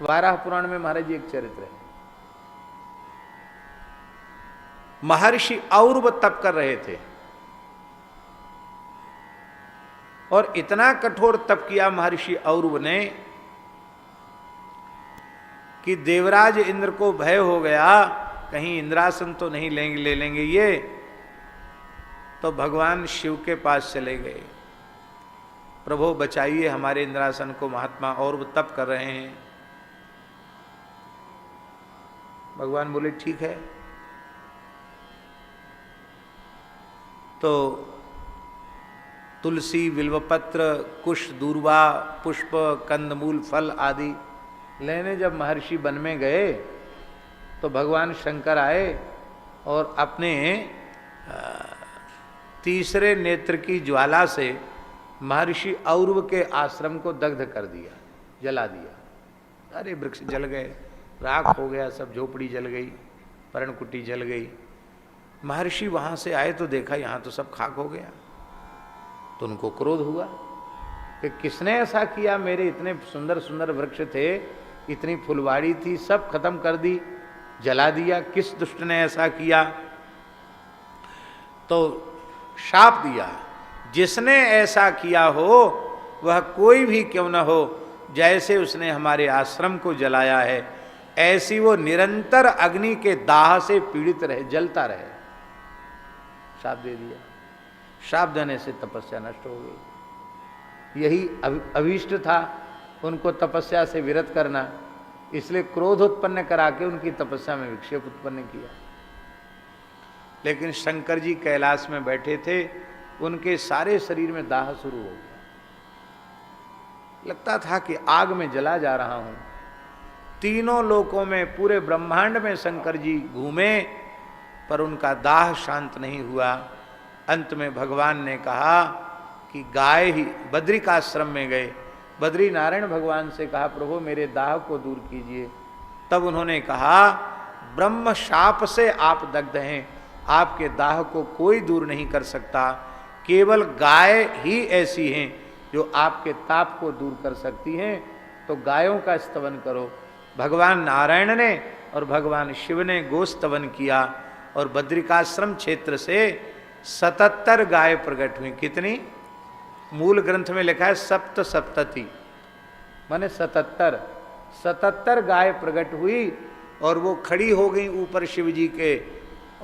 वाराह पुराण में महाराज जी एक चरित्र है। महर्षि औरव तप कर रहे थे और इतना कठोर तप किया महर्षि औरव ने कि देवराज इंद्र को भय हो गया, कहीं इंद्रासन तो नहीं ले लेंगे ये। तो भगवान शिव के पास चले गए, प्रभु बचाइए हमारे इंद्रासन को, महात्मा और तप कर रहे हैं। भगवान बोले ठीक है। तो तुलसी, बिल्वपत्र, कुश, दूर्वा, पुष्प, कंदमूल, फल आदि लेने जब महर्षि वन में गए तो भगवान शंकर आए और अपने तीसरे नेत्र की ज्वाला से महर्षि औरव के आश्रम को दग्ध कर दिया, जला दिया। अरे वृक्ष जल गए, राख हो गया, सब झोपड़ी जल गई, पर्णकुटी जल गई। महर्षि वहां से आए तो देखा यहां तो सब खाक हो गया। तो उनको क्रोध हुआ कि किसने ऐसा किया, मेरे इतने सुंदर सुंदर वृक्ष थे, इतनी फुलवाड़ी थी, सब खत्म कर दी, जला दिया, किस दुष्ट ने ऐसा किया। तो शाप दिया, जिसने ऐसा किया हो वह कोई भी क्यों न हो, जैसे उसने हमारे आश्रम को जलाया है ऐसी वो निरंतर अग्नि के दाह से पीड़ित रहे, जलता रहे। शाप दे दिया। शाप देने से तपस्या नष्ट हो गई। यही अभीष्ट था उनको तपस्या से विरत करना, इसलिए क्रोध उत्पन्न करा के उनकी तपस्या में विक्षेप उत्पन्न किया। लेकिन शंकर जी कैलाश में बैठे थे, उनके सारे शरीर में दाह शुरू हो गया। लगता था कि आग में जला जा रहा हूं। तीनों लोकों में, पूरे ब्रह्मांड में शंकर जी घूमे पर उनका दाह शांत नहीं हुआ। अंत में भगवान ने कहा कि गाय ही बद्रिकाश्रम में गए, बद्री नारायण भगवान से कहा प्रभु मेरे दाह को दूर कीजिए। तब उन्होंने कहा ब्रह्म शाप से आप दग्ध हैं, आपके दाह को कोई दूर नहीं कर सकता, केवल गाय ही ऐसी हैं जो आपके ताप को दूर कर सकती हैं। तो गायों का स्तवन करो। भगवान नारायण ने और भगवान शिव ने गोस्तवन किया और बद्रिकाश्रम क्षेत्र से 77 गाय प्रकट हुई। कितनी? मूल ग्रंथ में लिखा है सप्त सप्तति, माने 77 गाय प्रकट हुई और वो खड़ी हो गई ऊपर शिव जी के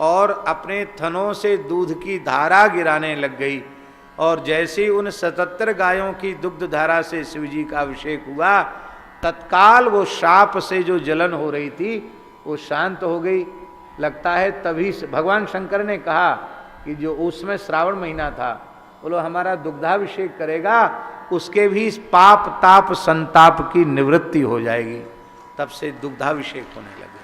और अपने थनों से दूध की धारा गिराने लग गई। और जैसे ही उन 77 गायों की दुग्ध धारा से शिव जी का अभिषेक हुआ, तत्काल वो शाप से जो जलन हो रही थी वो शांत हो गई। लगता है तभी से भगवान शंकर ने कहा कि जो उसमें श्रावण महीना था, बोलो हमारा दुग्धाभिषेक करेगा, उसके भी पाप ताप संताप की निवृत्ति हो जाएगी। तब से दुग्धाभिषेक होने लगे।